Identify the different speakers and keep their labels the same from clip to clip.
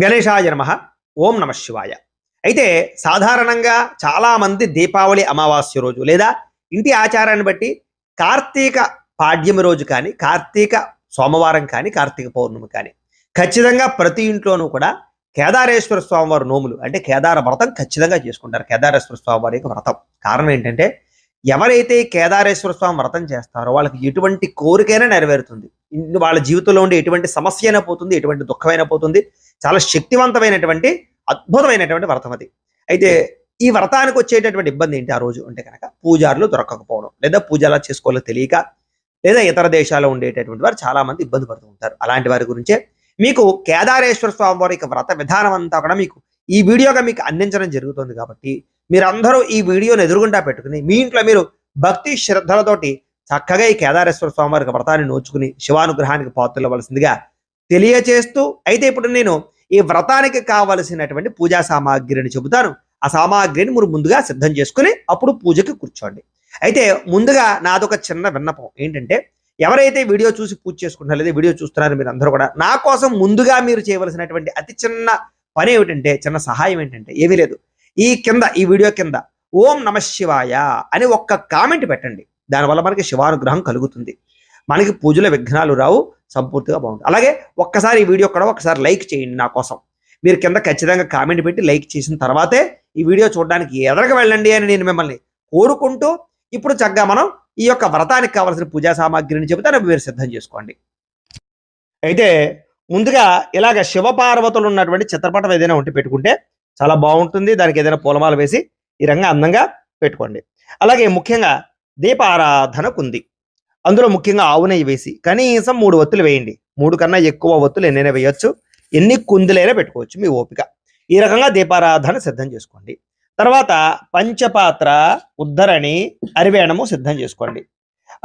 Speaker 1: గణేశాయ నమః. ఓం నమః శివాయ. అయితే సాధారణంగా చాలామంది దీపావళి అమావాస్య రోజు లేదా ఇంటి ఆచారాన్ని బట్టి కార్తీక పాడ్యమి రోజు కానీ, కార్తీక సోమవారం కానీ, కార్తీక పౌర్ణమి కానీ ఖచ్చితంగా ప్రతి ఇంట్లోనూ కూడా కేదారేశ్వర స్వామివారి నోములు అంటే కేదార వ్రతం ఖచ్చితంగా చేసుకుంటారు. కేదారేశ్వర స్వామివారి యొక్క వ్రతం కారణం ఏంటంటే ఎవరైతే కేదారేశ్వర స్వామి వ్రతం చేస్తారో వాళ్ళకి ఎటువంటి కోరికైనా నెరవేరుతుంది. వాళ్ళ జీవితంలో ఉండే ఎటువంటి సమస్య అయినా పోతుంది, ఎటువంటి దుఃఖమైనా పోతుంది. చాలా శక్తివంతమైనటువంటి అద్భుతమైనటువంటి వ్రతం అది. అయితే ఈ వ్రతానికి వచ్చేటటువంటి ఇబ్బంది ఏంటి ఆ రోజు అంటే కనుక పూజారులు దొరకకపోవడం, లేదా పూజ ఎలా చేసుకోవాలో తెలియక, లేదా ఇతర దేశాల్లో ఉండేటటువంటి వారు చాలా మంది ఇబ్బంది పడుతూ ఉంటారు. అలాంటి వారి గురించే మీకు కేదారేశ్వర స్వామి వారి యొక్క వ్రత విధానం అంతా కూడా మీకు ఈ వీడియోగా మీకు అందించడం జరుగుతుంది. కాబట్టి మీరందరూ ఈ వీడియోని ఎదురుగుండా పెట్టుకుని మీ ఇంట్లో మీరు భక్తి శ్రద్ధలతోటి చక్కగా ఈ కేదారేశ్వర స్వామి వారి వ్రతాన్ని నోచుకుని శివానుగ్రహానికి పాత్రలవలసిందిగా తెలియచేస్తూ, అయితే ఇప్పుడు నేను ఈ వ్రతానికి కావలసినటువంటి పూజా సామాగ్రిని చెబుతాను. ఆ సామాగ్రిని మీరు ముందుగా సిద్ధం చేసుకుని అప్పుడు పూజకి కూర్చోండి. అయితే ముందుగా నాదొక చిన్న విన్నపం ఏంటంటే, ఎవరైతే వీడియో చూసి పూజ చేసుకుంటారో లేదా వీడియో చూస్తున్నారో మీరు అందరూ కూడా నా కోసం ముందుగా మీరు చేయవలసినటువంటి అతి చిన్న పని ఏమిటంటే, చిన్న సహాయం ఏంటంటే ఏమీ లేదు. ఈ వీడియో కింద ఓం నమః శివాయ అని ఒక్క కామెంట్ పెట్టండి. దానివల్ల మనకి శివానుగ్రహం కలుగుతుంది, మనకి పూజల విఘ్నాలు రావు, సంపూర్తిగా బాగుంటుంది. అలాగే ఒక్కసారి ఈ వీడియో కూడా ఒకసారి లైక్ చేయండి. నా కోసం మీరు కింద ఖచ్చితంగా కామెంట్ పెట్టి లైక్ చేసిన తర్వాతే ఈ వీడియో చూడడానికి ఎదరకు వెళ్ళండి అని నేను మిమ్మల్ని కోరుకుంటూ, ఇప్పుడు చక్కగా మనం ఈ యొక్క వ్రతానికి కావాల్సిన పూజా సామాగ్రిని చెబుతాను, మీరు సిద్ధం చేసుకోండి. అయితే ముందుగా ఇలాగ శివపార్వతులు ఉన్నటువంటి చిత్రపటం ఏదైనా ఉంటే పెట్టుకుంటే చాలా బాగుంటుంది. దానికి ఏదైనా పూలమాల వేసి ఈ రంగా అందంగా పెట్టుకోండి. అలాగే ముఖ్యంగా దీపారాధనకు ఉంది, అందులో ముఖ్యంగా ఆవు నెయ్యి వేసి కనీసం 3 ఒత్తులు వేయండి. 3 కన్నా ఎక్కువ ఒత్తులు ఎన్నైనా వేయొచ్చు, ఎన్ని కుందులైనా పెట్టుకోవచ్చు మీ ఓపిక. ఈ రకంగా దీపారాధన సిద్ధం చేసుకోండి. తర్వాత పంచపాత్ర, ఉద్ధరణి, అరివేణము సిద్ధం చేసుకోండి.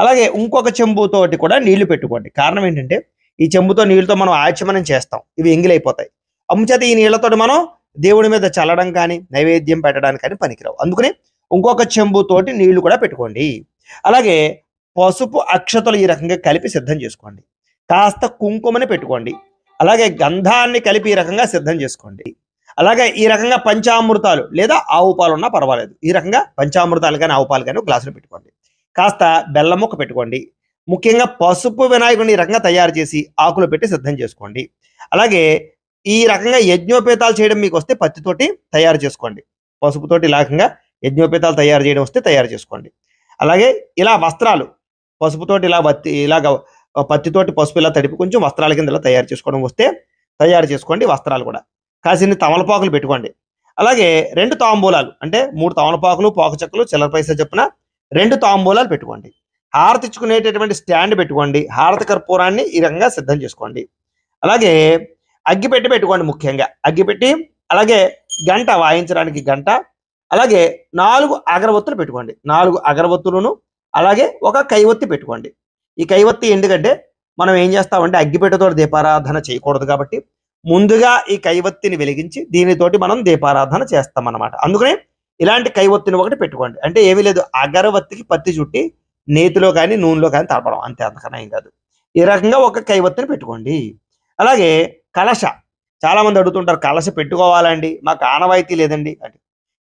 Speaker 1: అలాగే ఇంకొక చెంబుతోటి కూడా నీళ్లు పెట్టుకోండి. కారణం ఏంటంటే ఈ చెంబుతో నీళ్ళతో మనం ఆచమనం చేస్తాం, ఇవి ఎంగిలైపోతాయి. అంచేత ఈ నీళ్లతోటి మనం దేవుడి మీద చల్లడం కానీ నైవేద్యం పెట్టడానికి కానీ పనికిరావు. అందుకని ఇంకొక చెంబుతోటి నీళ్లు కూడా పెట్టుకోండి. అలాగే పసుపు అక్షతలు ఈ రకంగా కలిపి సిద్ధం చేసుకోండి. కాస్త కుంకుమని పెట్టుకోండి. అలాగే గంధాన్ని కలిపి ఈ రకంగా సిద్ధం చేసుకోండి. అలాగే ఈ రకంగా పంచామృతాలు లేదా ఆవు పాలు ఉన్నా పర్వాలేదు, ఈ రకంగా పంచామృతాలు కానీ ఆవు పాలు కానీ గ్లాసులో పెట్టుకోండి. కాస్త బెల్లం ముక్క పెట్టుకోండి. ముఖ్యంగా పసుపు వినాయకుడిని ఈ రకంగా తయారు చేసి ఆకులు పెట్టి సిద్ధం చేసుకోండి. అలాగే ఈ రకంగా యజ్ఞోపేతాలు చేయడం మీకు వస్తే పత్తితోటి తయారు చేసుకోండి. పసుపుతోటి ఈ రకంగా యజ్ఞోపేతాలు తయారు చేయడం వస్తే తయారు చేసుకోండి. అలాగే ఇలా వస్త్రాలు పసుపుతోటి ఇలాగ పత్తితోటి పసుపు ఇలా తడిపి కొంచెం వస్త్రాల కింద ఇలా తయారు చేసుకోవడం వస్తే తయారు చేసుకోండి. వస్త్రాలు కూడా కాసిన్ని తమలపాకులు పెట్టుకోండి. అలాగే 2 తాంబూలాలు అంటే 3 తమలపాకులు, పాకు చెక్కలు, చిల్లర పైసా చొప్పున 2 తాంబూలాలు పెట్టుకోండి. హారతి ఇచ్చుకునేటటువంటి స్టాండ్ పెట్టుకోండి. హారతి కర్పూరాన్ని ఈ రకంగా సిద్ధం చేసుకోండి. అలాగే అగ్గిపెట్టి పెట్టుకోండి. ముఖ్యంగా అగ్గిపెట్టి, అలాగే గంట వాయించడానికి గంట, అలాగే 4 అగరవత్తులు పెట్టుకోండి. 4 అగరవత్తులను, అలాగే ఒక కైవత్తి పెట్టుకోండి. ఈ కైవత్తి ఎందుకంటే మనం ఏం చేస్తామంటే అగ్గిపెట్టతో దీపారాధన చేయకూడదు కాబట్టి ముందుగా ఈ కైవత్తిని వెలిగించి దీనితోటి మనం దీపారాధన చేస్తాం అన్నమాట. అందుకని ఇలాంటి కైవత్తిని ఒకటి పెట్టుకోండి. అంటే ఏమీ లేదు, అగరవత్తికి పత్తి చుట్టి నేతిలో కానీ నూనెలో కానీ తడపడం, అంతే, అంతకన్నా ఏం కాదు. ఈ రకంగా ఒక కైవత్తిని పెట్టుకోండి. అలాగే కలశ, చాలా మంది అడుగుతుంటారు కలశ పెట్టుకోవాలండి, మాకు ఆనవాయితీ లేదండి అంటే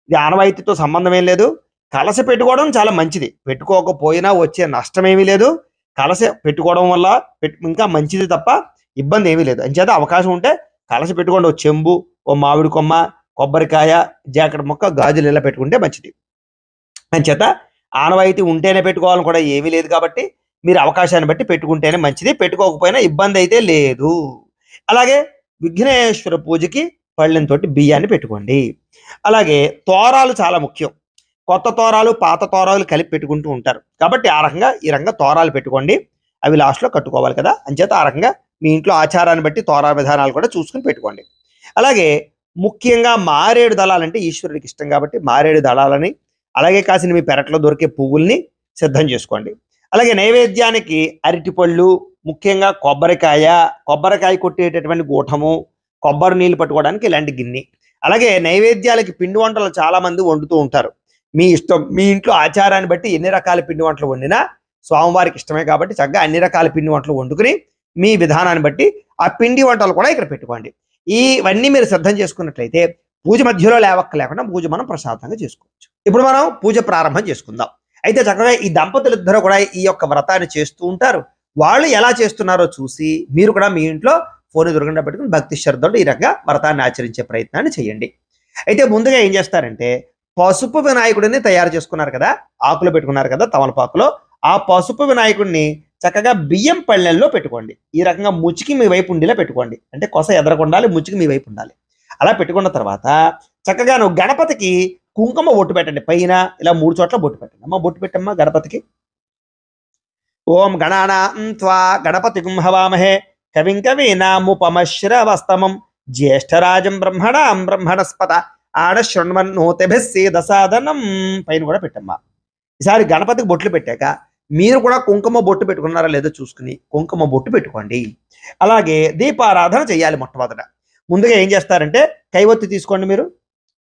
Speaker 1: ఇది ఆనవాయితీతో సంబంధం ఏం లేదు. కలశ పెట్టుకోవడం చాలా మంచిది, పెట్టుకోకపోయినా వచ్చే నష్టం ఏమీ లేదు. కలశ పెట్టుకోవడం వల్ల ఇంకా మంచిది తప్ప ఇబ్బంది ఏమీ లేదు. అంచేత అవకాశం ఉంటే కలశ పెట్టుకోండి. ఓ చెంబు, ఓ మామిడి కొమ్మ, కొబ్బరికాయ, జాకెట్ మొక్క, గాజులు ఇలా పెట్టుకుంటే మంచిది. అంచేత ఆనవాయితీ ఉంటేనే పెట్టుకోవాలని కూడా ఏమీ లేదు కాబట్టి మీరు అవకాశాన్ని బట్టి పెట్టుకుంటేనే మంచిది, పెట్టుకోకపోయినా ఇబ్బంది అయితే లేదు. అలాగే విఘ్నేశ్వర పూజకి పళ్ళెంతోటి బియ్యాన్ని పెట్టుకోండి. అలాగే తోరాలు చాలా ముఖ్యం. కొత్త తోరాలు, పాత తోరాలు కలిపి పెట్టుకుంటూ ఉంటారు కాబట్టి ఆ రకంగా ఈ రకంగా తోరాలు పెట్టుకోండి. అవి లాస్ట్లో కట్టుకోవాలి కదా, అంచేత ఆ రకంగా మీ ఇంట్లో ఆచారాన్ని బట్టి తోరా విధానాలు కూడా చూసుకుని పెట్టుకోండి. అలాగే ముఖ్యంగా మారేడు దళాలంటే ఈశ్వరుడికి ఇష్టం కాబట్టి మారేడు దళాలని, అలాగే కాసిన మీ పెరట్లో దొరికే పువ్వుల్ని సిద్ధం చేసుకోండి. అలాగే నైవేద్యానికి అరటిపళ్ళు, ముఖ్యంగా కొబ్బరికాయ కొట్టేటటువంటి గూఠము, కొబ్బరి నీళ్ళు పట్టుకోవడానికి ఇలాంటి గిన్నె. అలాగే నైవేద్యాలకి పిండి వంటలు చాలా మంది వండుతూ ఉంటారు. మీ ఇష్టం, మీ ఇంట్లో ఆచారాన్ని బట్టి ఎన్ని రకాల పిండి వంటలు వండినా స్వామివారికి ఇష్టమే కాబట్టి చక్కగా అన్ని రకాల పిండి వంటలు వండుకుని మీ విధానాన్ని బట్టి ఆ పిండి వంటలు కూడా ఇక్కడ పెట్టుకోండి. ఇవన్నీ మీరు సిద్ధం చేసుకున్నట్లయితే పూజ మధ్యలో లేకుండా పూజ మనం ప్రశాంతంగా చేసుకోవచ్చు. ఇప్పుడు మనం పూజ ప్రారంభం చేసుకుందాం. అయితే చక్కగా ఈ దంపతులిద్దరూ కూడా ఈ యొక్క వ్రతాన్ని చేస్తూ ఉంటారు. వాళ్ళు ఎలా చేస్తున్నారో చూసి మీరు కూడా మీ ఇంట్లో ఫోన్ ఎదురుగుండా పెట్టుకుని భక్తి శ్రద్ధతో ఈ రకంగా వ్రతాన్ని ఆచరించే ప్రయత్నాన్ని చేయండి. అయితే ముందుగా ఏం చేస్తారంటే పసుపు వినాయకుడిని తయారు చేసుకున్నారు కదా, ఆకులు పెట్టుకున్నారు కదా తమలపాకులో, ఆ పసుపు వినాయకుడిని చక్కగా బియ్యం పళ్ళెల్లో పెట్టుకోండి. ఈ రకంగా ముచ్చికి మీ వైపు ఉండేలా పెట్టుకోండి. అంటే కొస ఎదరకుండాలి, ముచ్చికి మీ వైపు ఉండాలి. అలా పెట్టుకున్న తర్వాత చక్కగా నువ్వు గణపతికి కుంకుమ బొట్టు పెట్టండి. పైన ఇలా 3 చోట్ల బొట్టు పెట్టండి. అమ్మ బొట్టు పెట్టమ్మా గణపతికి. ఓం గణానాం త్వా గణపతిం హవామహే కవిం కవీనాముపమశ్రవస్తమం జ్యేష్ఠరాజం బ్రహ్మణస్పత ఆడశృణ్వన్నోతిభిస్సేదసాదనం పైన కూడా పెట్టమ్మా. ఈసారి గణపతికి బొట్లు పెట్టాక మీరు కూడా కుంకుమ బొట్టు పెట్టుకున్నారా లేదో చూసుకుని కుంకుమ బొట్టు పెట్టుకోండి. అలాగే దీపారాధన చేయాలి. మొట్టమొదట ముందుగా ఏం చేస్తారంటే కైవత్తి తీసుకోండి మీరు.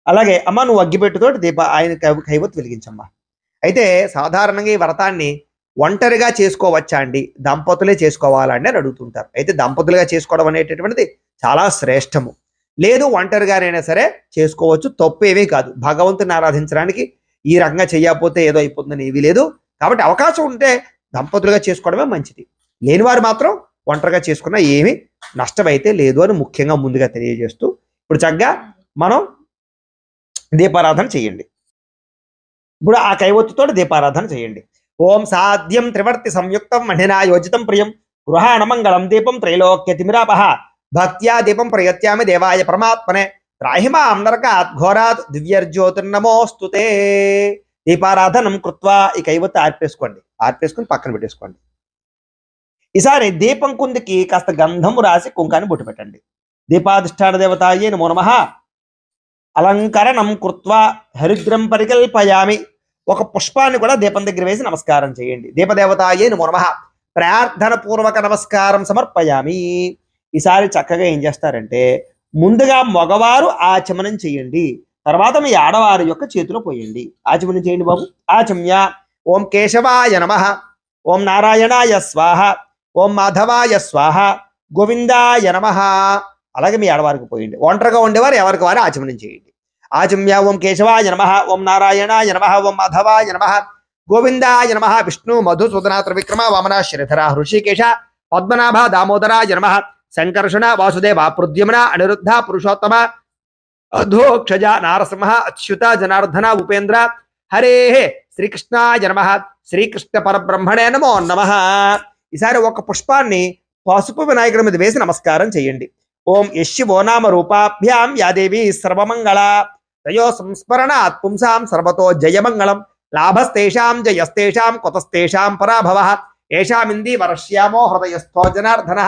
Speaker 1: అలాగే అమ్మ నువ్వు అగ్గిపెట్టుతోటి ఆయన కైవత్తి వెలిగించమ్మా. అయితే సాధారణంగా ఈ వ్రతాన్ని ఒంటరిగా చేసుకోవచ్చా అండి, దంపతులే చేసుకోవాలండి అని అడుగుతుంటారు. అయితే దంపతులుగా చేసుకోవడం అనేటటువంటిది చాలా శ్రేష్టము. లేదు ఒంటరిగానైనా సరే చేసుకోవచ్చు, తప్పేమీ కాదు. భగవంతుని ఆరాధించడానికి ఈ రకంగా చేయకపోతే ఏదో అయిపోతుందని ఏమీ లేదు. కాబట్టి అవకాశం ఉంటే దంపతులుగా చేసుకోవడమే మంచిది. లేనివారు మాత్రం ఒంటరిగా చేసుకున్నా ఏమీ నష్టమైతే లేదు అని ముఖ్యంగా ముందుగా తెలియజేస్తూ ఇప్పుడు చక్కగా మనం దీపారాధన చేయండి. ఇప్పుడు ఆ కైవత్తుతో దీపారాధన చేయండి. ఓం సాధ్యం త్రివర్తి సంయుక్తం మణినా యోజితం ప్రియం గృహాణమంగళం దీపం త్రైలోక్యతిమిరాపహ భక్త్యా దీపం ప్రయత్యామి దేవాయ పరమాత్మనే త్రాహిమాం నరకాత్ ఘోరాత్ దివ్యర్జ్యోతిర్నమోస్తుతే. దీపారాధనం కృత్వా ఈ కైవత్తి ఆర్పేసుకుని పక్కన పెట్టేసుకోండి. ఈసారి దీపం కుందికి కాస్త గంధము రాసి కుంకాన్ని బొట్టు పెట్టండి. దీపాధిష్టాన దేవతాయే నమో నమః అలంకరణం కృత్వా హరిద్రం పరికల్పయామి. ఒక పుష్పాన్ని కూడా దీపం దగ్గర వేసి నమస్కారం చేయండి. దీపదేవతాయే నమో నమః ప్రార్థన పూర్వక నమస్కారం సమర్పయామి. ఈసారి చక్కగా ఏం చేస్తారంటే ముందుగా మగవారు ఆచమనం చేయండి, తర్వాత మీ ఆడవారి యొక్క చేతిలో పోయండి. ఆచమనం చేయండి బాబు. ఆచమ్య ఓం కేశవాయ నమః, ఓం నారాయణాయ స్వాహ, ఓం మాధవాయ స్వాహ, గోవిందాయ నమః. అలాగే మీ ఆడవారికి పోయండి. ఒంటరిగా ఉండేవారు ఎవరికి వారు ఆచమనం చేయండి. ఆచమ్య ఓం కేశవాయ నమః, ఓం నారాయణాయ నమః, ఓం మాధవాయ నమః, గోవిందాయ నమః. విష్ణు మధుసూదన త్రివిక్రమ వామన శ్రీధర హృషికేశ పద్మనాభ దామోదరాయ నమః. సంకర్షణ వాసుదేవ ప్రద్యుమ్న అనిరుద్ధ పురుషోత్తమ అధోక్షజ నారసింహ అచ్యుత జనార్దన ఉపేంద్ర హరే శ్రీకృష్ణాయ నమః. శ్రీకృష్ణ పరబ్రహ్మణే నమో నమః. ఈసారి ఒక పుష్పాన్ని పసుపు వినాయకుడి మీద వేసి నమస్కారం చేయండి. ఓం యశివో నామ రూపాభ్యాం యాదేవి సర్వమంగళ తయో సంస్మరణాత్ పుంసాం సర్వతో జయమంగళం లాభస్తేషాం జయస్తేషాం కుతస్తేషాం పరాభవః ఏషామింది వర్ష్యామో హృదయస్థో జనార్దన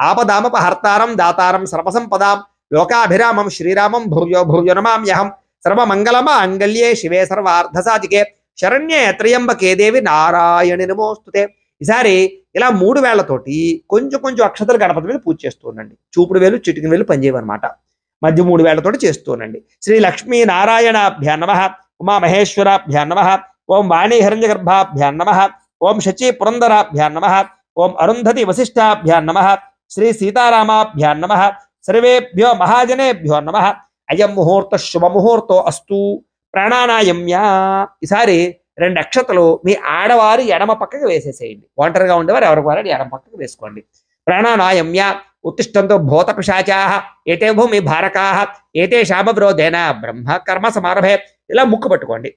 Speaker 1: ఆపదామపహర్తారం దాతారం సర్వసంపదాం లోకాభిరామం శ్రీరామం భూయో భూయో నమామ్యహం సర్వమంగళమాంగళ్యే శివే సర్వార్థసాధికే శరణ్యే త్రయంబకే దేవి నారాయణి నమోస్తుతే. ఈసారి ఇలా 3 వేళ్లతోటి కొంచెం అక్షతలు గణపతి మీద పూజ చేస్తూ ఉండండి. చూపుడు వేలు చిటికిన వేలు పనిచేయమన్నమాట. మధ్య 3 వేళ్లతోటి చేస్తూ ఉండండి. శ్రీ లక్ష్మీ నారాయణాభ్యా నమః, ఉమామహేశ్వరాభ్యా నమః, ఓం వాణీ హిరణ్యగర్భాభ్యా నమః, ఓం శచీ పురందరాభ్యా నమః, ఓం అరుంధతి వశిష్టాభ్యా నమః, శ్రీ సీతారామాభ్యా నమః, సర్వేభ్యో మహాజనేభ్యో నమః. అయం ముహూర్త శుభముహూర్తో అస్తు ప్రాణానాయమ్య. ఈసారి 2 అక్షతలు మీ ఆడవారి ఎడమ పక్కకి వేసేసేయండి. ఒంటరిగా ఉండేవారు ఎవరికి వారు ఎడమ పక్కకి వేసుకోండి. ప్రాణానాయమ్య ఉత్తిష్టంతో భూత పిశాచాః ఏతే భూమి భారకాః ఏతే శామవిరోధేన బ్రహ్మ కర్మ సమారభే. ఇలా ముక్కు పట్టుకోండి.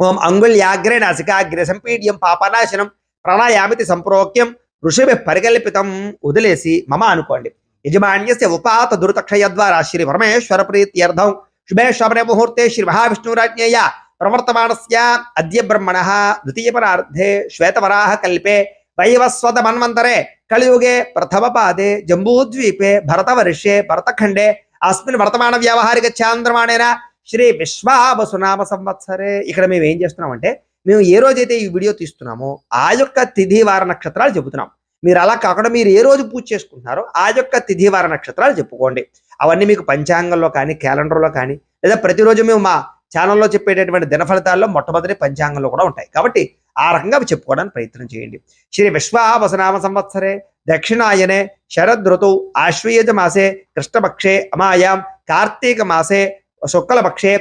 Speaker 1: ఓం అంగుళ్యాగ్రే నాసికాగ్రే సంపీడ్యం పాపనాశనం ప్రాణాయామితి సంప్రోక్యం ఋషిభి పరికల్పితం. వదిలేసి మమ అనుకోండి. యజమాన్యస్య ఉపాత దురితక్షయ ద్వారా శ్రీ పరమేశ్వర ప్రీత్యర్థం శుభే శోభనే ముహూర్తే శ్రీ మహావిష్ణురాజ్ఞేయ ప్రవర్తమానస్య అద్య బ్రహ్మణః ద్వితీయ పరార్ధే శ్వేతవరాహ కల్పే వైవస్వత మన్వంతరే కలియుగే ప్రథమ పాదే జంబూద్వీపే భరతవర్షే భరతఖండే అస్మిన్ వర్తమాన వ్యావహారిక చాంద్రమాణేన శ్రీ విశ్వావసునామ సంవత్సరే. ఇక్కడ మేము ఏం చేస్తున్నామంటే మేము ఏ రోజైతే ఈ వీడియో తీస్తున్నామో ఆ యొక్క తిథి వార నక్షత్రాలు చెబుతున్నాం. మీరు అలా కాకుండా మీరు ఏ రోజు పూజ చేసుకుంటున్నారో ఆ యొక్క తిథి వార నక్షత్రాలు చెప్పుకోండి. అవన్నీ మీకు పంచాంగంలో కానీ క్యాలెండర్లో కానీ లేదా ప్రతిరోజు మేము మా ఛానల్లో చెప్పేటటువంటి దిన ఫలితాల్లో మొట్టమొదటి పంచాంగంలో కూడా ఉంటాయి. కాబట్టి ఆ రకంగా అవి చెప్పుకోవడానికి ప్రయత్నం చేయండి. శ్రీ విశ్వావసనామ సంవత్సరే దక్షిణాయనే శరదృతౌ ఆశ్వయుజ మాసే కృష్ణపక్షే అమాయాం కార్తీక మాసే శుక్లపక్షే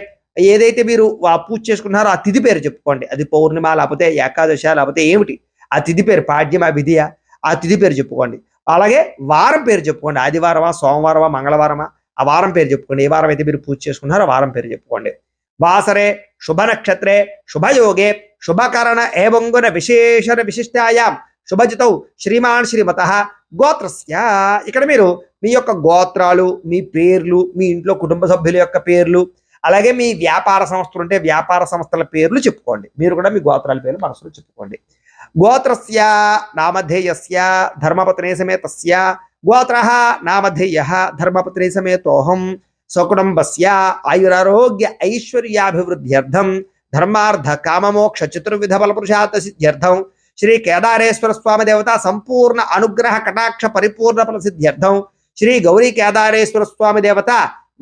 Speaker 1: ఏదైతే మీరు పూజ చేసుకున్నారో ఆ తిథి పేరు చెప్పుకోండి. అది పౌర్ణిమ లేకపోతే ఏకాదశ లేకపోతే ఏమిటి ఆ తిథి పేరు, పాడ్యమా విధియ, ఆ తిథి పేరు చెప్పుకోండి. అలాగే వారం పేరు చెప్పుకోండి. ఆదివారమా సోమవారమా మంగళవారమా ఆ వారం పేరు చెప్పుకోండి. ఏ వారం అయితే మీరు పూజ చేసుకున్నారో ఆ వారం పేరు చెప్పుకోండి. వాసరే శుభ నక్షత్రే శుభయోగే శుభకరణ ఏవంగున విశేషణ విశిష్టాయాం శుభజితౌ శ్రీమాన్ శ్రీమతః గోత్రస్య. ఇక్కడ మీరు మీ యొక్క గోత్రాలు, మీ పేర్లు, మీ ఇంట్లో కుటుంబ సభ్యుల యొక్క పేర్లు, అలాగే మీ వ్యాపార సంస్థలు ఉంటే వ్యాపార సంస్థల పేర్లు చెప్పుకోండి. మీరు కూడా మీ గోత్రాల పేర్లు మనసులో చెప్పుకోండి. గోత్రస్య నామధేయస్య ధర్మపత్ని సమేతస్య గోత్రః నామధేయః ధర్మపత్ని సమేతోహం సకుటుంబస్య ఆయురారోగ్య ఐశ్వర్యాభివృద్ధ్యర్థం ధర్మార్థ కామమోక్ష చతుర్విధ బలపురుషార్థ సిద్ధ్యర్థం శ్రీ కేదారేశ్వర స్వామి దేవత సంపూర్ణ అనుగ్రహ కటాక్ష పరిపూర్ణ ఫలసిద్ధ్యర్థం శ్రీ గౌరీ కేదారేశ్వర స్వామి దేవత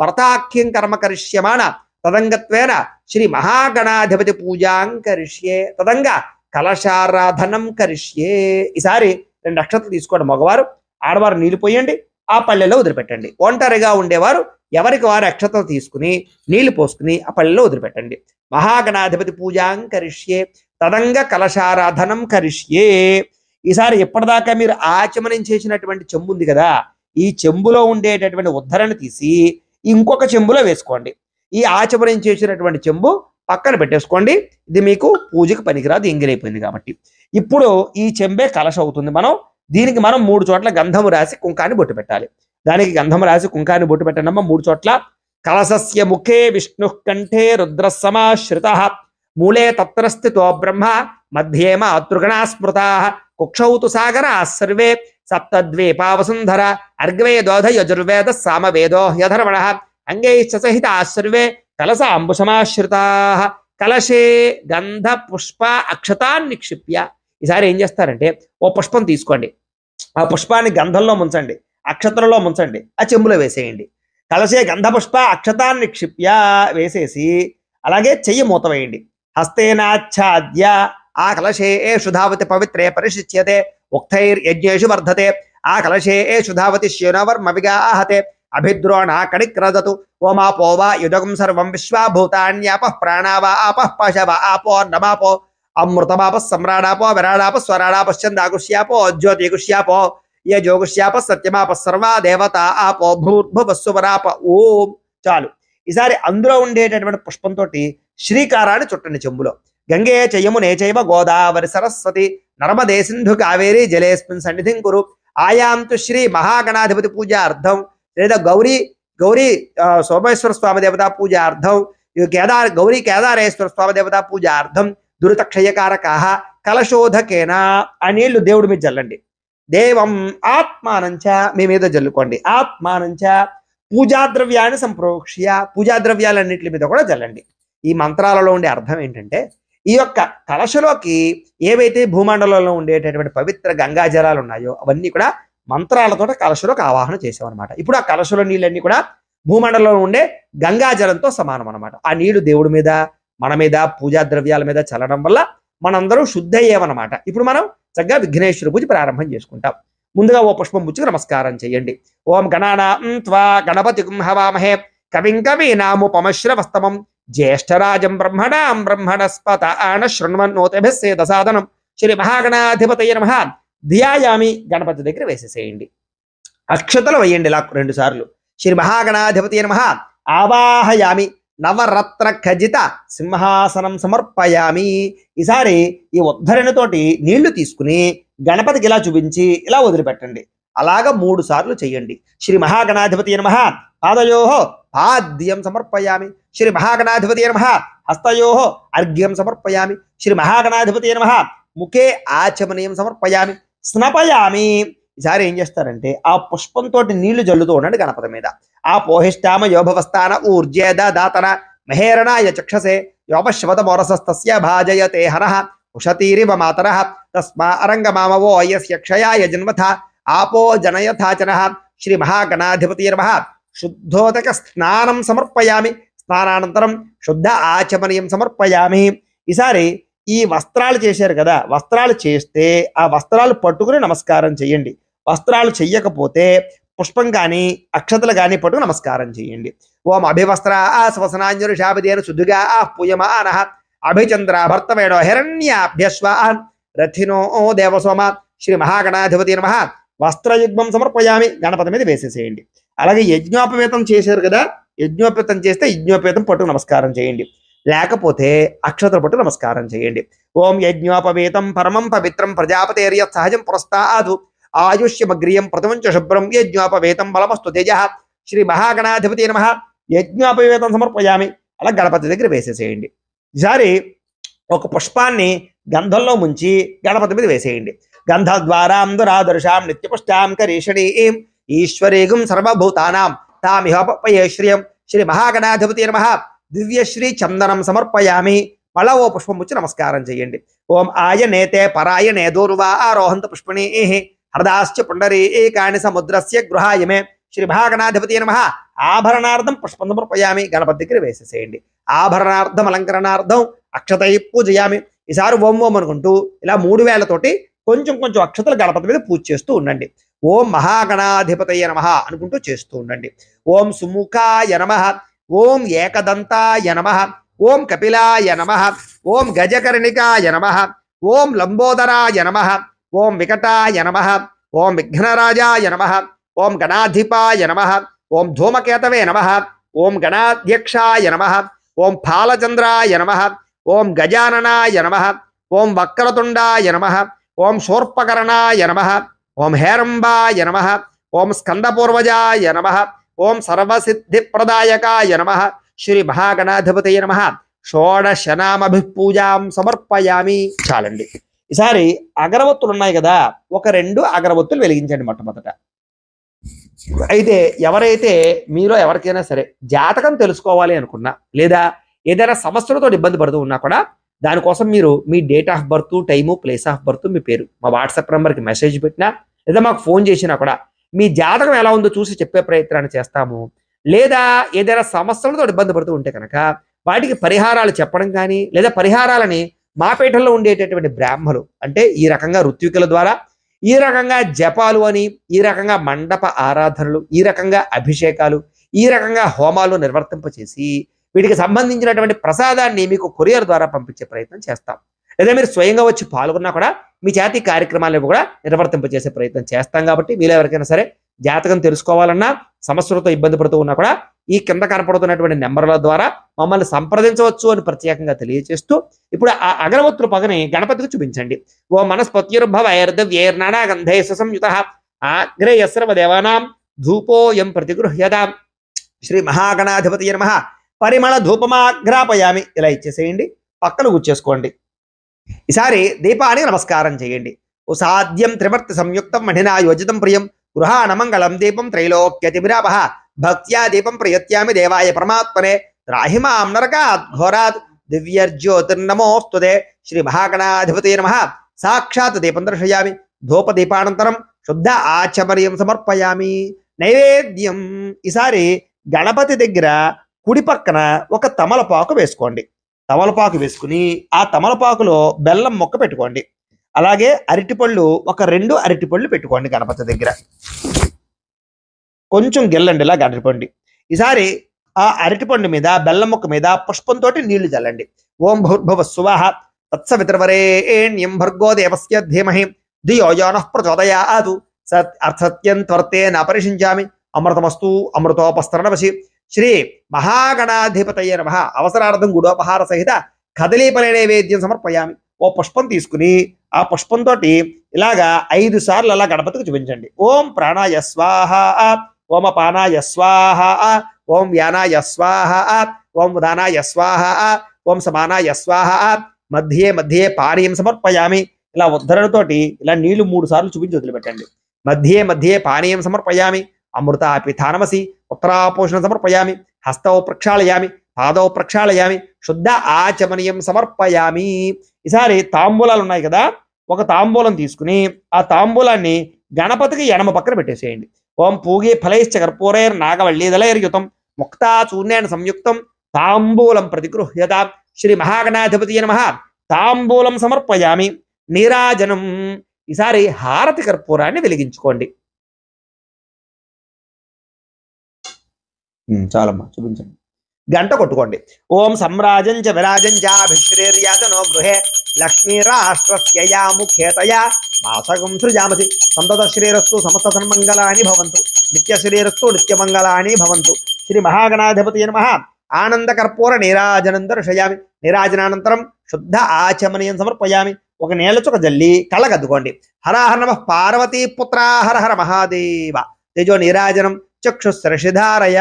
Speaker 1: వ్రతాఖ్యం కర్మ కరిష్యమాణ తదంగత్వేన శ్రీ మహాగణాధిపతి పూజాం కరిష్యే తదంగా కలశారాధనం కరిష్యే. ఈసారి 2 అక్షతలు తీసుకోండి. మగవారు ఆడవారు నీళ్లు పోయండి, ఆ పల్లెలో వదిలిపెట్టండి. ఒంటరిగా ఉండేవారు ఎవరికి వారు అక్షతలు తీసుకుని నీళ్లు పోసుకుని ఆ పల్లెలో వదిలిపెట్టండి. మహాగణాధిపతి పూజాం కరిష్యే తదంగా కలశారాధనం కరిష్యే. ఈసారి ఎప్పటిదాకా మీరు ఆచమనం చేసినటువంటి చెంబు ఉంది కదా, ఈ చెంబులో ఉండేటటువంటి ఉద్ధరణ తీసి ఇంకొక చెంబులో వేసుకోండి. ఈ ఆచమనం చేసినటువంటి చెంబు పక్కన పెట్టేసుకోండి. ఇది మీకు పూజకు పనికిరాదు, ఎంగిలైపోయింది కాబట్టి. ఇప్పుడు ఈ చెంబే కలశ అవుతుంది. దీనికి మనం 3 చోట్ల గంధము రాసి కుంకాన్ని బొట్టు పెట్టాలి. దానికి గంధం రాసి కుంకాన్ని బొట్టు పెట్టండమ్మ 3 చోట్ల. కలశస్య ముఖే విష్ణు కంఠే రుద్ర సమాశ్రిత మూలే తత్ర స్థితో బ్రహ్మ మధ్యే మాతృగణా స్మృతా కుక్షౌతు సాగరా సర్వే సప్తద్వీపా వసుంధర అర్గ్వేదోధ యజుర్వేద సామవేదో యధర్వణ అంగైశ్చ సహితా సర్వే కలశ అంబుసమాశ్రితా కలశే గంధ పుష్ప అక్షతాన్ని నిక్షిప్య. ఈసారి ఏం చేస్తారంటే ఓ పుష్పం తీసుకోండి, ఆ పుష్పాన్ని గంధంలో ముంచండి, అక్షతలలో ముంచండి, ఆ చెంబులో వేసేయండి. కలశే గంధ పుష్ప అక్షతాన్ని నిక్షిప్య వేసేసి అలాగే చెయ్యి మూత వేయండి. హస్తేనాచ్ఛాద్య ఆ కలశే శుధావతి పవిత్రే పరిశిచ్యతే ఉక్తైర్యజ్ఞేషు వర్ధతే ఆ కలశే శుధావతి శ్యోనవర్మవిగాహతే అభిద్రోణా కణిక్రదతు ఓమాపో వా యుజగం సర్వం విశ్వాభూతాన్యాపః ప్రాణావా ఆపః పశవ ఆపో నమాపో అమృతమాప సమ్రాడాపో విరాడాప స్వరాడాపశ్చందాగుష్యాపో జ్యోతిగుష్యాపో యజోగుష్యాప సత్యమాప సర్వా దేవత ఆపో భూర్భువస్సువరాప ఓం. చాలు. ఈసారి అందులో ఉండేటటువంటి పుష్పంతో శ్రీకారాన్ని చుట్టండి చెంబులో. గంగే చయమునే చైవ గోదావరి సరస్వతి నర్మదే సింధు కావేరి జలేస్మిన్ సన్నిధిం కురు ఆయాంతు శ్రీ మహాగణాధిపతి పూజార్థం లేదా గౌరీ సోమేశ్వర స్వామి దేవతా పూజార్థం గౌరీ కేదారేశ్వర స్వామి దేవతా పూజార్థం దురితక్షయకారకాః కలశోధకేన ఆ నీళ్లు దేవుడి మీద జల్లండి. దేవం ఆత్మానంచ మీ మీద జల్లుకోండి. ఆత్మానంచ పూజాద్రవ్యాన్ని సంప్రోక్ష్య పూజాద్రవ్యాలన్నింటి మీద కూడా జల్లండి. ఈ మంత్రాలలో ఉండే అర్థం ఏంటంటే ఈ యొక్క కలశలోకి ఏవైతే భూమండలంలో ఉండేటటువంటి పవిత్ర గంగా జలాలు ఉన్నాయో అవన్నీ కూడా మంత్రాలతో కలశలోకి ఆవాహన చేసామన్నమాట. ఇప్పుడు ఆ కలశలో నీళ్ళన్నీ కూడా భూమండలంలో ఉండే గంగా జలంతో సమానం అనమాట. ఆ నీళ్లు దేవుడి మీద మన మీద పూజా ద్రవ్యాల మీద చల్లడం వల్ల మనందరం శుద్ధి అయ్యామన్నమాట. ఇప్పుడు మనం చక్కగా విఘ్నేశ్వర పూజ ప్రారంభం చేసుకుంటాం. ముందుగా ఓ పుష్పం పుచ్చుకు నమస్కారం చేయండి. ఓం గణానాం త్వా గణపతిం హవామహే కవిం కవీనాముపమశ్రవస్తమం జ్యేష్ఠరాజం బ్రహ్మణాం బ్రహ్మణస్పత ఆన శృణ్వన్నోతిభిస్సేద సాధనం శ్రీ మహాగణాధిపతయ నమః. ధియాయామి గణపతి దగ్గర వేసేసేయండి. అక్షతలు వేయండి ఇలా 2 సార్లు. శ్రీ మహాగణాధిపతయ నమః. ఆవాహయామి నవరత్న ఖజిత సింహాసనం సమర్పయామి. ఈసారి ఈ ఉద్ధరణతోటి నీళ్లు తీసుకుని గణపతికి ఇలా చూపించి ఇలా వదిలిపెట్టండి. అలాగా 3 సార్లు చేయండి. శ్రీ మహాగణాధిపతయ నమః. పాదయోః పాద్యం సమర్పయామి. శ్రీ మహాగణాధిపతయ నమః. హస్తయోః అర్ఘ్యం సమర్పయామి. శ్రీ మహాగణాధిపతయ నమః. ముఖే ఆచమనీయం సమర్పయామి. స్నపయామి. ఈసారి ఏం చేస్తారంటే ఆ పుష్పంతో నీళ్లు జల్లుతూ ఉండండి గణపతి మీద. ఆ పోహిష్టామ యోభవస్థాన ఊర్జేద దాతన మహేరణాయ చక్షసే యోపశ్వత మోరసస్తస్య భాజయతే హరః ఉషతీరివ మాతరః తస్మా అరంగమామవో యస్య క్షయాయ జన్మథ ఆపో జనయథాచనః. శ్రీ మహాగణాధిపతయ నమః. శుద్ధోదక స్నానం సమర్పయామి. స్నానానంతరం శుద్ధ ఆచమనీయం సమర్పయామి. ఈసారి ఈ వస్త్రాలు చేశారు కదా, వస్త్రాలు చేస్తే ఆ వస్త్రాలు పట్టుకుని నమస్కారం చేయండి. వస్త్రాలు చెయ్యకపోతే పుష్పం కానీ అక్షతలు కానీ పట్టుకుని నమస్కారం చేయండి. ఓం అభివస్త్ర స్వసనాంజుషాభిదేన శుద్ధిగా పూయమాన అభిచంద్ర భర్తవేడో హిరణ్యాభ్యస్వ రథినో దేవసోమ శ్రీ మహాగణాధిపతి నమః. వస్త్రయుగ్మం సమర్పయామి. గణపతి మీద వేసేసేయండి. అలాగే యజ్ఞోపవేతం చేశారు కదా, యజ్ఞోపేతం చేస్తే యజ్ఞోపేతం పట్టుకు నమస్కారం చేయండి. లేకపోతే అక్షతలు పట్టు నమస్కారం చేయండి. ఓం యజ్ఞోపవేతం పరమం పవిత్రం ప్రజాపతేర్య సహజం పురస్తాదు ఆయుష్యమగ్రియం ప్రథమంచ శుభ్రం యజ్ఞోపవేతం బలమస్తు తేజ శ్రీ మహాగణాధిపతి నమః. యజ్ఞోపవేతం సమర్పయామి. అలా గణపతి దగ్గర వేసేసేయండి. ఈసారి ఒక పుష్పాన్ని గంధంలో ముంచి గణపతి మీద వేసేయండి. గంధద్వారాం దురాదర్శాం నిత్యపుష్టాం కరీషణీం ఈశ్వరీగుం సర్వభూతానాం తామిహోపయే శ్రియం శ్రీ మహాగణాధిపతి నమః. దివ్యశ్రీ చందనం సమర్పయామి. మళ్ళా ఓ పుష్పం ముచ్చి నమస్కారం చేయండి. ఓం ఆయనేతే పరాయణే దూర్వా ఆరోహంత పుష్పణీ హృదాశ్చ పుండరీకాని సముద్రస్య గృహాయమే శ్రీ మహాగణాధిపతి నమః. ఆభరణార్థం పుష్పం సమర్పయామి. గణపతి దగ్గర వేసేసేయండి. ఆభరణార్థం అలంకరణార్థం అక్షతై పూజయామి. ఈసారి ఓం ఓం అనుకుంటూ ఇలా 3000 తోటి కొంచెం కొంచెం అక్షతలు గణపతి మీద పూజ చేస్తూ ఉండండి. ఓం మహాగణాధిపతయ నమః అనుకుంటూ చేస్తూ ఉండండి. ఓం సుముఖాయ నమః. ఓం ఏకదంతాయ నమః. ఓం కపిలాయ నమః. ఓం గజకర్ణికాయ నమః. ఓం లంబోదరాయ నమః. ఓం వికటాయ నమః. ఓం విఘ్నరాజాయ నమః. ఓం గణాధిపాయ నమః. ఓం ధూమకేతవే నమః. ఓం గణాధ్యక్షాయ నమః. ఓం ఫాలచంద్రాయ నమః. ఓం గజాననాయ నమః. ఓం వక్రతుండాయ నమః. ఓం శూర్పకర్ణాయ నమః. ఓం హేరంబాయ నమః. ఓం స్కందపూర్వజాయ నమః. ఓం సర్వసిద్ధిప్రదాయకాయ నమః శ్రీ మహాగణాధిపతయ నమః. షోడశనామభిపూజాం సమర్పయామి. చాలండి. ఈసారి అగరవత్తులు ఉన్నాయి కదా, ఒక 2 అగరవత్తులు వెలిగించండి మొట్టమొదట. అయితే ఎవరైతే మీలో ఎవరికైనా సరే జాతకం తెలుసుకోవాలి అనుకున్నా లేదా ఏదైనా సమస్యలతో ఇబ్బంది పడుతూ ఉన్నా కూడా దానికోసం మీరు మీ date of birth, time, place of birth, మీ పేరు మా వాట్సాప్ నెంబర్కి మెసేజ్ పెట్టినా లేదా మాకు ఫోన్ చేసినా కూడా మీ జాతకం ఎలా ఉందో చూసి చెప్పే ప్రయత్నాన్ని చేస్తాము. లేదా ఏదైనా సమస్యలతో ఇబ్బంది పడుతూ ఉంటే కనుక వాటికి పరిహారాలు చెప్పడం కానీ లేదా పరిహారాలని మా పీఠంలో ఉండేటటువంటి బ్రాహ్మలు అంటే ఈ రకంగా ఋత్వికుల ద్వారా, ఈ రకంగా జపాలు అని, ఈ రకంగా మండప ఆరాధనలు, ఈ రకంగా అభిషేకాలు, ఈ రకంగా హోమాలు నిర్వర్తింపచేసి వీటికి సంబంధించినటువంటి ప్రసాదాన్ని మీకు కొరియర్ ద్వారా పంపించే ప్రయత్నం చేస్తాం. లేదా మీరు స్వయంగా వచ్చి పాల్గొన్నా కూడా మీ చేతి కార్యక్రమాలను కూడా నిర్వర్తింపచేసే ప్రయత్నం చేస్తాం. కాబట్టి మీలో ఎవరికైనా సరే జాతకం తెలుసుకోవాలన్నా సమస్యలతో ఇబ్బంది పడుతూ ఉన్నా కూడా ఈ కింద కనపడుతున్నటువంటి నెంబర్ల ద్వారా మమ్మల్ని సంప్రదించవచ్చు అని ప్రత్యేకంగా తెలియజేస్తూ ఇప్పుడు ఆ అగరవత్తుల పగని గణపతికి చూపించండి. ఓ మనస్పత్యుర్భవైర్దవ్యైర్నానాగంధై సంయుత ఆగ్రేయ సర్వదేవానాం ధూపోయం ప్రతిగృహ్యతాం శ్రీ మహాగణాధిపతి నమః. పరిమళ ధూపమాగ్రాపయామి. ఇలా ఇచ్చేసేయండి, పక్కన కూర్చేసుకోండి. ఈసారి దీపానికి నమస్కారం చేయండి. ఓ సాధ్యం త్రివర్తి సంయుక్తం మణినా యోజితం ప్రియం గృహాణమంగళం దీపం త్రైలోక్యతిమిరాపః భక్త్యా దీపం ప్రయత్యామి దేవాయ పరమాత్మనే రాహిమాం నరకాత్ ఘోరాత్ దివ్యర్జ్యోతిర్నమోస్తుతే శ్రీ మహాగణాధిపతి నమః. సాక్షాత్ దీపం దర్శయామి. ధూపదీపానంతరం శుద్ధ ఆచమనీయం సమర్పయామి. నైవేద్యం. ఈసారి గణపతి దగ్గర కుడి పక్కన ఒక తమలపాకు వేసుకోండి. తమలపాకు వేసుకుని ఆ తమలపాకులో బెల్లం మొక్క పెట్టుకోండి. అలాగే అరటిపళ్ళు ఒక 2 అరటిపళ్ళు పెట్టుకోండి గణపతి దగ్గర. కొంచెం గెల్లండి ఇలా అరటిపండు. ఈసారి ఆ అరటిపండు మీద బెల్లం మొక్క మీద పుష్పంతో నీళ్లు చల్లండి. ఓం భూర్భువస్సువః తత్సవితుర్వరేణ్యం భర్గో దేవస్య ధీమహి ధియో యో నః ప్రచోదయాత్ సత్యం త్వర్తేన పరిషించామి అమృతమస్తు అమృతోపస్తరణవశి శ్రీ మహాగణాధిపతయ నమః. అవసరార్థం గుడోపహార సహిత కదలీపలే నైవేద్యం సమర్పయామి. ఓ పుష్పం తీసుకుని ఆ పుష్పంతో ఇలాగా 5 సార్లు అలా గణపతికి చూపించండి. ఓం ప్రాణాయ స్వాహ, ఓం అపానాయ స్వాహ, ఓం వ్యానాయ స్వాహ, ఓం ఉదానాయ స్వాహ, ఓం సమానాయ స్వాహ, మధ్యే మధ్యే పానీయం సమర్పయామి. ఇలా ఉద్ధరణతోటి ఇలా నీళ్లు 3 సార్లు చూపించి వదిలిపెట్టండి. మధ్యే మధ్యే పానీయం సమర్పయామి. అమృత పిథానమసి ఉత్తరాపోషణ సమర్పయామి. హస్తౌ ప్రక్షాళయామి, పాదౌ ప్రక్షాళయామి, శుద్ధ ఆచమనీయం సమర్పయామి. ఈసారి తాంబూలాలు ఉన్నాయి కదా, ఒక తాంబూలం తీసుకుని ఆ తాంబూలాన్ని గణపతికి ఎడమ పక్కన పెట్టేసేయండి. ఓం పూగి ఫలైశ్చ కర్పూరైర్ నాగవల్లీదలైర్యుతం ముక్తా చూర్ణేన సంయుక్తం తాంబూలం ప్రతిగృహ్యతాం. శ్రీ మహాగణాధిపతి నమః తాంబూలం సమర్పయామి. నీరాజనం. ఈసారి హారతి కర్పూరాన్ని వెలిగించుకోండి. చాలమ్మా, చూపించండి. గంట కొట్టుకోండి. ఓం సమ్రాజం చ విరాజం చాభిశ్రేర్యాతనో గృహే లక్ష్మీ రాష్ట్రస్య ముఖేతయా మాసగం సృజామసి. సంతత శ్రీరస్తు సమస్త సన్మంగళాని భవంతు. నిత్య శ్రీరస్తు నిత్యమంగళాని భవంతు. శ్రీ మహాగణాధిపతి నమః ఆనంద కర్పూర నీరాజనం దర్శయామి. నీరాజనానంతరం శుద్ధ ఆచమనీయం సమర్పయామి. ఒక నేలచుక జల్లి కళ్ళకద్దుకోండి. హర హర నమః పార్వతీ పుత్ర హర హర మహాదేవ. తేజో నీరాజనం చక్షుశ్రషిధారయ.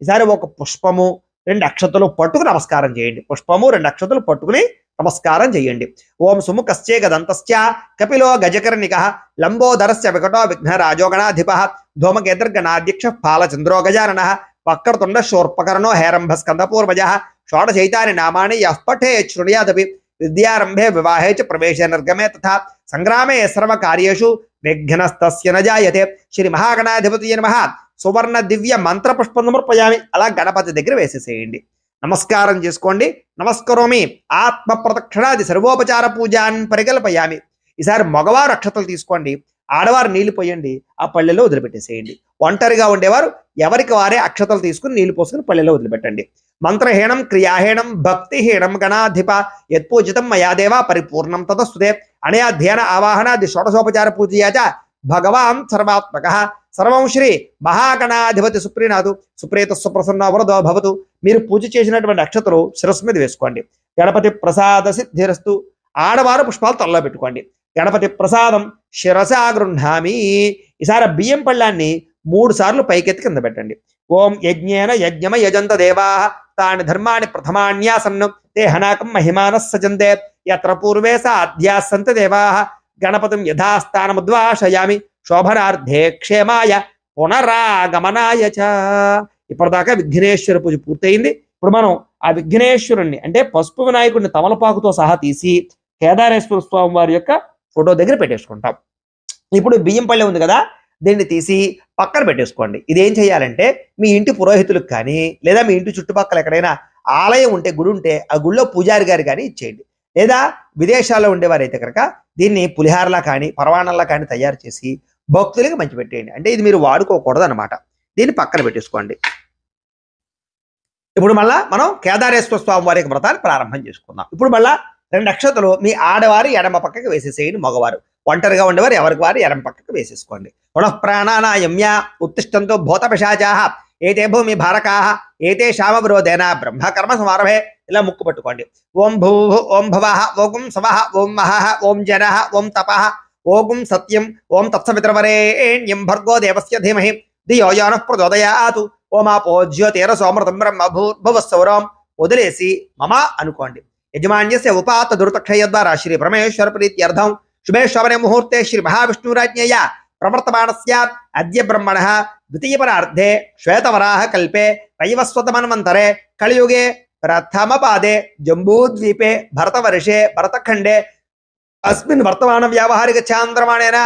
Speaker 1: ఈసారి ఒక పుష్పము 2 అక్షతలు పట్టుకుని నమస్కారం చేయండి. పుష్పము 2 అక్షతలు పట్టుకుని నమస్కారం చేయండి. ఓం సుముఖశ్చే గదంతశ్చ కపిలో గజకర్ణిక లంబోదరస్య వికటో విఘ్నరాజో గణాధిప ధూమకేతర్గణాధ్యక్ష పాలచంద్రో గజానన వక్రతుండ శూర్పకర్ణో హేరంభ స్కందపూర్వజ షోడశైతాని నామాని యః పఠేత్ శృణుయాదపి విద్యారంభే వివాహే చ ప్రవేశే నిర్గమే తథా సంగ్రామే సర్వకార్యేషు విఘ్నస్తస్య న జాయతే. శ్రీ మహాగణాధిపతి నమః సువర్ణ దివ్య మంత్ర పుష్పం సమర్పయామి. అలా గణపతి దగ్గర వేసేసేయండి. నమస్కారం చేసుకోండి. నమస్కరోమి. ఆత్మ ప్రదక్షిణాది సర్వోపచార పూజాన్ పరికల్పయామి. ఈసారి మగవారు అక్షతలు తీసుకోండి, ఆడవారు నీళ్లు పోయండి, ఆ పళ్ళెలో వదిలిపెట్టేసేయండి. ఒంటరిగా ఉండేవారు ఎవరికి వారే అక్షతలు తీసుకుని నీళ్లు పోసుకుని పళ్ళెలో వదిలిపెట్టండి. మంత్రహీనం క్రియాహీనం భక్తిహీనం గణాధిప యత్పూజితం మయాదేవ పరిపూర్ణం తదస్తుతే. అనయా ధ్యాన ఆవాహనాది షోడశోపచార పూజయాచ భగవాన్ సర్వాత్మక. సర్వం శ్రీ మహాగణాధిపతి సుప్రీనాథు సుప్రీత సుప్రసన్న వరదో భవతు. మీరు పూజ చేసినటువంటి అక్షతలు శిరస్సు మీద వేసుకోండి. గణపతి ప్రసాద సిద్ధిరస్తు. ఆడవారు పుష్పాలు తలలో పెట్టుకోండి. గణపతి ప్రసాదం శిరసా గృహ్ణామి. ఈసారి బియ్యం పళ్ళాన్ని 3 సార్లు పైకెత్తి కింద పెట్టండి. ఓం యజ్ఞేన యజ్ఞమ యజంత దేవా తాని ధర్మాన్ని ప్రథమాన్యాసన్ను తే హనాకం మహిమానః సజంతే యత్ర పూర్వే సాధ్యాస్సంత దేవా గణపతిం యథాస్థానముద్వాశయామి శోభనార్థే క్షేమాయ పునరాగమనాయ చ. ఇప్పటిదాకా విఘ్నేశ్వర పూజ పూర్తయింది. ఇప్పుడు మనం ఆ విఘ్నేశ్వరుణ్ణి అంటే పసుపు వినాయకుడిని తమలపాకుతో సహా తీసి కేదారేశ్వర స్వామి వారి యొక్క ఫోటో దగ్గర పెట్టేసుకుంటాం. ఇప్పుడు బియ్యం పళ్ళె ఉంది కదా, దీన్ని తీసి పక్కన పెట్టేసుకోండి. ఇదేం చేయాలంటే మీ ఇంటి పురోహితులకు కానీ లేదా మీ ఇంటి చుట్టుపక్కల ఎక్కడైనా ఆలయం ఉంటే, గుడి ఉంటే ఆ గుడిలో పూజారి గారు కానీ ఇచ్చేయండి. లేదా విదేశాల్లో ఉండేవారైతే కనుక దీన్ని పులిహారలా కానీ పరవాణంలా కానీ తయారు చేసి భక్తులకి మంచి పెట్టేయండి. అంటే ఇది మీరు వాడుకోకూడదు అనమాట. దీన్ని పక్కన పెట్టేసుకోండి. ఇప్పుడు మళ్ళా మనం కేదారేశ్వర స్వామి వారి వ్రతాన్ని ప్రారంభం చేసుకుందాం. ఇప్పుడు మళ్ళా 2 అక్షతలు మీ ఆడవారు ఎడమ పక్కకి వేసేసేయండి. మగవారు ఒంటరిగా ఉండేవారు ఎవరికి వారు ఎడమ పక్కకి వేసేసుకోండి. పునః ప్రాణానాయమ్య ఉత్తిష్టంతో భూత పిశాచాః ఏతే భూమి భారకాః ఏతే శామవిరోధేన బ్రహ్మకర్మ సమారభే. ఇలా ముక్కు పట్టుకోండి. ఓం భూ ఓం భవః ఓం సవః ఓం మహః ఓం జనః ఓం తపః ఓం సత్యం ఓం తత్సవితృవరేణ్యం భర్గో దేవస్య ధీమహి ధియో యో నః ప్రచోదయాతు. ఓమాపో జ్యోతిరసోమృతం బ్రహ్మ భూర్భువస్సౌరం. వదిలేసి మమ అనుకోండి. యజమాన్యస్య ఉపాత దుర్తక్షయ ద్వారా శ్రీ పరమేశ్వర ప్రీత్యర్థం శుభే శోభనే ముహూర్తే శ్రీ మహావిష్ణురాజ్ఞయ ప్రవర్తమానస్య అద్య బ్రహ్మణః ద్వితీయ పరార్ధే శ్వేతవరాహ కల్పే వైవస్వతమన్వంతరే కలియుగే ప్రథమ పాదే జంబూద్వీపే భరతవర్షే భరతఖండే అస్మిన్ వర్తమాన వ్యావహారిక చాంద్రమాణేన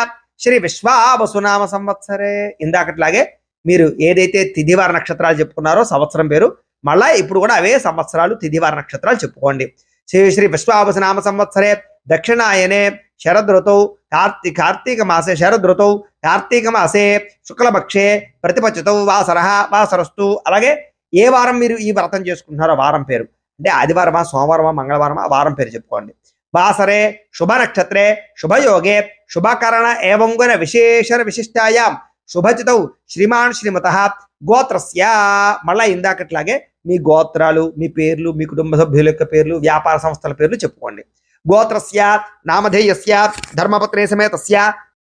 Speaker 1: శ్రీ విశ్వావసునామ సంవత్సరే. ఇందాకట్లాగే మీరు ఏదైతే తిథివార నక్షత్రాలు చెప్పుకున్నారో సంవత్సరం పేరు, మళ్ళా ఇప్పుడు కూడా అవే సంవత్సరాలు తిథివార నక్షత్రాలు చెప్పుకోండి. శ్రీ విశ్వావసునామ సంవత్సరే దక్షిణాయనే శరదృతౌ కార్తీక మాసే శరదృతౌ కార్తీక మాసే శుక్లపక్షే ప్రతిపక్షతౌ వాసరస్తు. అలాగే ఏ వారం మీరు ఈ వ్రతం చేసుకుంటున్నారో వారం పేరు, అంటే ఆదివారమా సోమవారమా మంగళవారమా వారం పేరు చెప్పుకోండి. వాసరే శుభ నక్షత్రే శుభయోగే శుభకరణ ఏవంగున విశేషణ విశిష్టాయాం శుభచితౌ శ్రీమాన్ శ్రీమతః గోత్రస్య. మళ్ళా ఇందాకట్లాగే మీ గోత్రాలు, మీ పేర్లు, మీ కుటుంబ సభ్యుల యొక్క పేర్లు, వ్యాపార సంస్థల పేర్లు చెప్పుకోండి. గోత్రస్య నామధేయస్య ధర్మపత్రే సమేతస్య